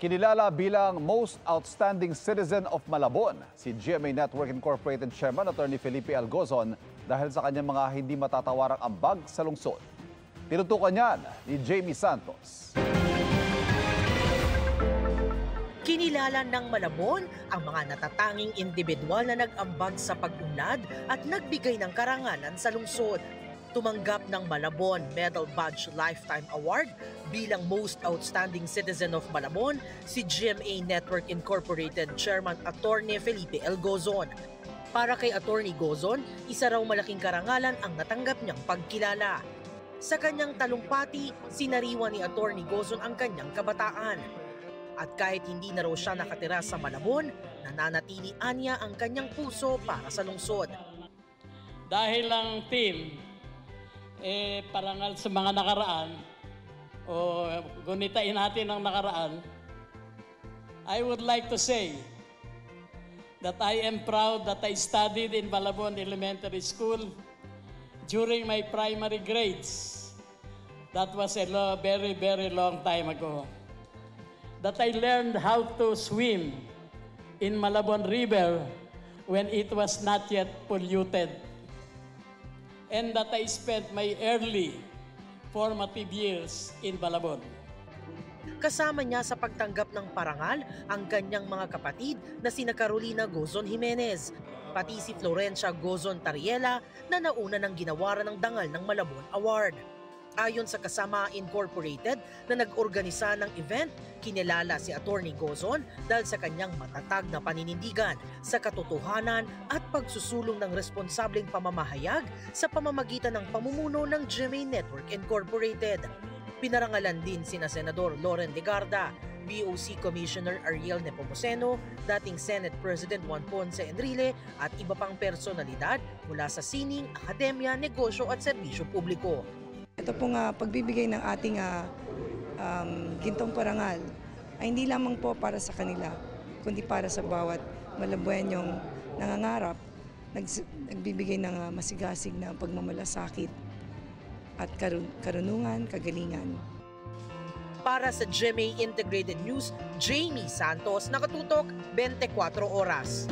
Kinilala bilang Most Outstanding Citizen of Malabon si GMA Network Incorporated Chairman Attorney Felipe Algozon dahil sa kanyang mga hindi matatawarang ambag sa lungsod. Tinutukan niyan ni Jamie Santos. Kinilala ng Malabon ang mga natatanging individual na nag-ambag sa pag-unlad at nagbigay ng karangalan sa lungsod. Tumanggap ng Malabon Medal Badge Lifetime Award bilang Most Outstanding Citizen of Malabon si GMA Network Incorporated Chairman Attorney Felipe Algozon. Para kay Attorney Gozon, isa raw malaking karangalan ang natanggap niyang pagkilala. Sa kanyang talumpati, sinariwa ni Attorney Gozon ang kanyang kabataan. At kahit hindi na raw siya nakatira sa Malabon, nananatili anya ang kanyang puso para sa lungsod. Dahil lang team, parangal sa mga nakaraan, o gunitain natin ang nakaraan, I would like to say that I am proud that I studied in Malabon Elementary School during my primary grades. That was a very, very long time ago. That I learned how to swim in Malabon River when it was not yet polluted. And that I spent my early formative years in Malabon. Kasama niya sa pagtanggap ng parangal ang kanyang mga kapatid na sina Carolina Gozon Jimenez, pati si Florencia Gozon Tariela na nauna ng ginawaran ng dangal ng Malabon Award. Ayon sa Kasama Incorporated na nag-organisa ng event, kinilala si Attorney Gozon dahil sa kanyang matatag na paninindigan sa katotohanan at pagsusulong ng responsableng pamamahayag sa pamamagitan ng pamumuno ng GMA Network Incorporated. Pinarangalan din sina Senador Loren Legarda, BOC Commissioner Ariel Nepomuceno, dating Senate President Juan Ponce Enrile at iba pang personalidad mula sa sining, akademya, negosyo at serbisyo publiko. Ito pong pagbibigay ng ating gintong parangal ay hindi lamang po para sa kanila, kundi para sa bawat Malabueñong nangangarap, nagbibigay ng masigasig na pagmamalasakit at karunungan, kagalingan. Para sa GMA Integrated News, Jamie Santos, nakatutok 24 oras.